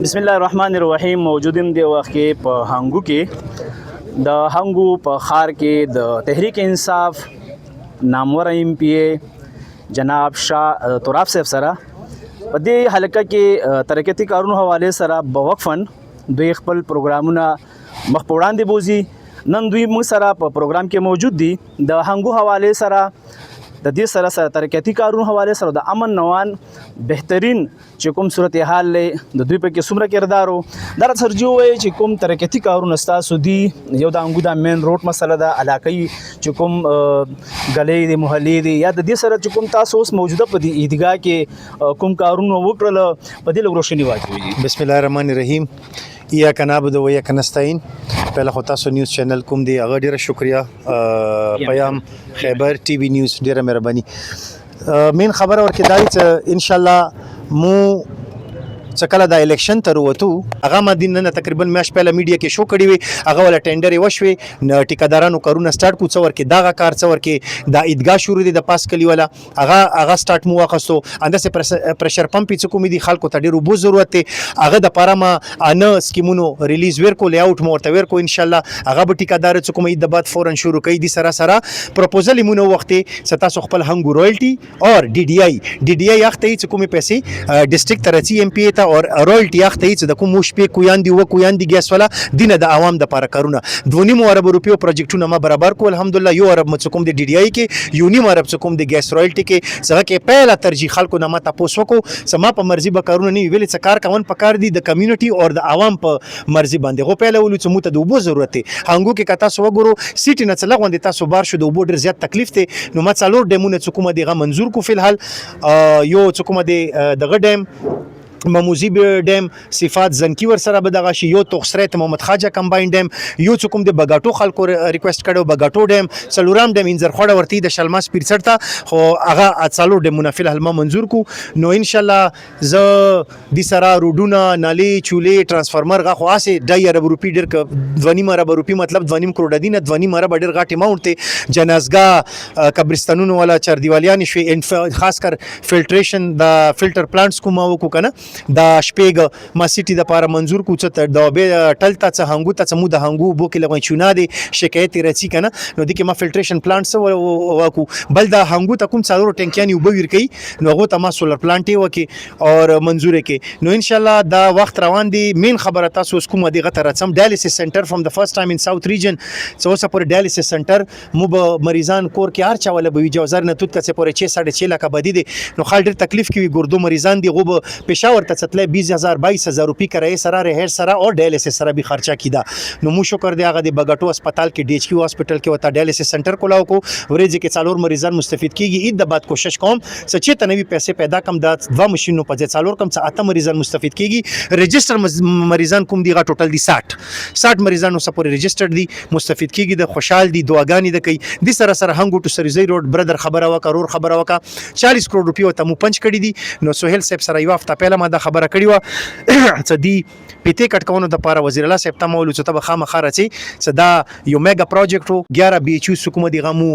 بسم الله الرحمن الرحیم. موجودیم دی وخت کې په هنګو کې د هنګو په خار کې د تحریک انصاف نامور ایم پی ای جناب شاه تراب صاحب سره په دې حلقه کې ترقیاتي کارونو حواله سره بوقفن دوی خپل پروګرامونه مخ په وړاندې بوزي. نن دوی موږ سره په پروګرام کې موجود دي. د هنګو حواله سره د دې سره ترقیاتي کارونو حواله سره د امن نوان بهترین چې کوم صورتحال لې د دوی په کې څومره کردار وو دا سرجو وایي چې کوم ترقیاتي کارونه ستاسو دي. یو د انګو د مین روډ مسله ده علاقې چې کوم غلې دي محلې دي یا د دې سره چې کوم تاسو اوس موجوده په دې عیدګاه کې کوم کارونه وکړل په دې لږ روشنی واچوي. بسم الله الرحمن الرحیم. یا کنابود و یا کنستاین. پہله خو تاسو نیوز چینل کوم دی هغه ډیره شکریا. پیام خیبر ټي وي نیوز ډیره مهرباني. مین خبره ورکې دای چې ان شاء الله مو څکله د الیکشن تر وته هغه مدین نه تقریبا میاش پهله میډیا کې شو کړی وي هغه ول ټینډر وشوي ټیکادارانو کارونه سٹارټ کو څور کې داغه کار څور کې د عیدګاه شروع دي د پاس کلی ولا هغه سٹارټ مو واخستو انده پرشر پمپ چې کوم دي خلکو ته ډیرو بو ضرورت هغه د پارما ان سکیمونو ریلیز ورکو لیاوټ مو ورته ورکو ان شاء الله هغه به ټیکادار چې کوم د بعد فورن شروع کوي دي سره پروپوزل مونږ وخت ستا سو خپل هنګو رويالټي اور ډي ډي آی اخته چې کومه پیسې ډیسټریکټ ترچی ایم پی ته اور رويالټي اخته چې د کوم شپې کویاندي و کویاندي ګیس ولا دینه د عوام د لپاره کارونه 2.5 ارب روپیو پروجیکټونه ما برابر کو الحمدلله یو ارب مڅ کوم د ډي ډي آی کې یونیم ارب څ کوم د ګیس رويالټي کې څنګه کې پهلا ترجیح خلکو نه ما تاسو کو سما په مرزي به کارونه نه ویل څ کار کوون په کار دي د کمیونټي او د عوام په مرزي باندې غو پهلا ولو چې مو ته د وبو ضرورت هنګو کې کتا سو وګورو سیټ نه څلغ وندې تاسو بار شو د وبو ډیر زیات تکلیف ته نو ما څلور ډیمونه څ کومه دیغه منزور کو فی الحال یو څ کومه دی دغه ډیم مموزی ډیم صفات زنکی ور سره به دغه شی یو توخسرت محمد خواجه کمباین ډیم یو څوک د بغاټو خلکو ریکوست کړو بغاټو ډیم سلورام ډیم انځر خوړه ورتی د شلماس پیرڅړ ته خو هغه اڅالو ډیمونه فل حل ما منزور کو نو ان شاء الله ز د سرا روډونه نالي چولې ترانسفارمر غا خاصه 2 ارب روپی ډیر ک 2.5 ارب روپی مطلب 2.5 کروڑ دینه 2.5 ارب ډیر غاټي ماونټ ته جنازګاه قبرستانونو والا چردیوالیان شوي خاص کر فلټریشن د فلټر پلانټس کومه وکړه کنه دا شپږ ما سیټي د لپاره منزور کو چې د به ټلتا څه هنګو ته مو د هنګو بو کې لغوي چونه دي شکایت رچی کنه نو د کې ما فلټریشن پلانټس واکو بل د هنګو ته کوم څلور ټینکيان یو بویر کوي نو هغه ته ما سولر پلانټ وکي اور منزور کې نو ان شاء الله دا وخت روان دي. مین خبره تاسو کوم دی غته رسم ډایلیسس سنټر فرام د فرست ټایم ان ساوث ریجن څو سپور ډایلیسس سنټر مو به مریضان کور کې هر چا ولا به جوزر نه توت کڅه پورې 6.5 لک بدی دي نو خال ډیر تکلیف کوي ګردو مریضان دي غو پېښور ته 20,000-22,000 روپی کرایه سره رهر سره او ډایلیسس سره به خرچه کیدا نو مو شکر دی هغه د بغټو هسپتال کې ډی ایچ کیو هسپتال کې وتا ډایلیسس سنټر کولاو کو ورېځ کې څلور مریضان مستفید کیږي د بعد کوشش کوم چې ته نوی پیسې پیدا کم د 2 ماشينو په ځای څلور کم څه اته مریضان مستفید کیږي رجستر مریضان کوم دیغه ټوټل دي 60 مریضانو سپورې رجستر دي مستفید کیږي د خوشحال دي دعاګانی د کوي د سره سره هنګو ټو سریزي روډ برادر خبره وکړه رور خبره وکړه 40 کروڑ روپیو ته مو پنځ کړی دي نو سہیل صاحب سره یو هفته پهله ما دا خبره کړی و چې دی پیته کټکونو د پاره وزیر الله صاحب ته مولو چې تب خامخاره چې صدا یو میگا پروجیکټ 11 بی ایچ یو سکوم دی غمو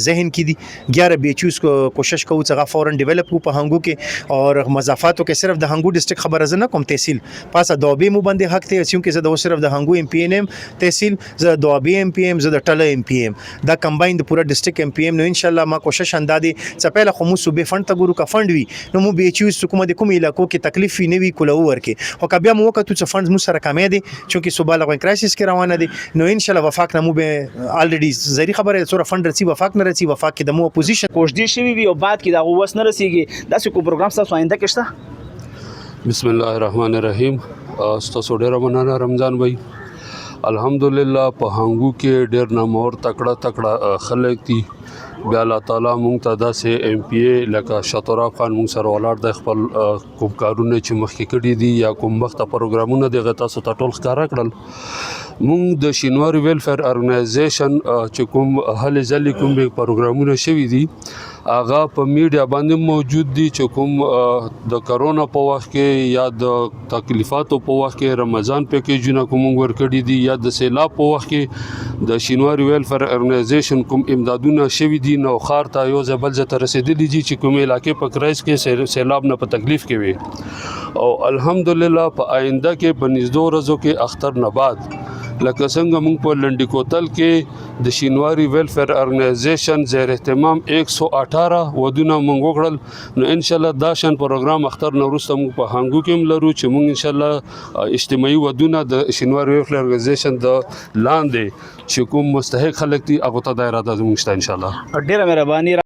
ذهن کې دي 11 بی ایچ یو کوشش کوو چې فورن ډیولپ کو په هنګو کې اور مضافاتو کې صرف د هنګو ډیسټریکټ خبره زنه کوم تحصیل پاسه دوبه مو باندې حق ته چې د صرف د هنګو ایم پی ان ایم تحصیل ز دوبه ایم پی ایم ز د ټله ایم پی ایم دا کمباین د پورا ډیسټریکټ ایم پی ایم نو ان شاء الله ما کوشش اندادي چې پهله خو مو صوبې فند ته ګورو کا فند وی نو مو بی ایچ یو سکوم د کوم علاقو کې تکلیف نه وی کولو ورکه او کبه مو وکړو چې فندز مو سره کمې دي چې صوبه لغوي کرایسس کې روانه دي نو ان شاء الله وفاق نمو به الریډي زری خبره سره فند رسی وفاق نه رسی وفاق کې د مو اپوزیشن کوشش شوی وی او بعد کې دا وس نه رسیږي دا څه کو پروګرام تاسو آینده کې شته. بسم الله الرحمن الرحیم. تاسو ډیر مننه رمضان بھائی. الحمدلله په هنګو کې ډیر نامور تکړه خلک دي بیا الله تعالی مونږ ته داسې ایم پی ای لکه شطراب خان مونږ سره ولاړ د خپل کوم کارونه چې مخکې کړي دي یا کوم وخت پروګرامونه دغه تاسو ته ټول ښکارا کړل مونږ د شینواری ویلفیر ارګنایزیشن چې کوم هلې ځلې کوم پروګرامونه شوي دي هغه په میډیا باندې موجود دي چې کوم د کرونا په وخت کې یا د تکلیفاتو په وخت کې رمضان پیکیجونه کوم ورکړي دي یا د سیلاب په وخت کې د شینواری ویلفیر ارګنایزیشن کوم امدادونه شوي دي نو خار ته یو ځبل ته رسیدلی دي چې کوم علاقې په کرایس کې سیلاب نه په تکلیف کې وي او الحمدلله په آینده کې په نږدې ورځو کې اختر نه بعد لکه څنګه موږ په لنډی کوتل کې د شینواری ویلفیر ارګنایزیشن زیر اهتمام 118 ودونه موږ وکړل نو ان شاء الله دا شان پروګرام اختر نه وروسته موږ په هانګو کې هم لرو چې موږ ان شاء الله اجتماعي ودونه د شینواری ویلفیر ارګنایزیشن د لاندې چې کوم مستحق خلک دي هغه ته د اراده زموږ شته ان شاء الله. ډیره مهرباني.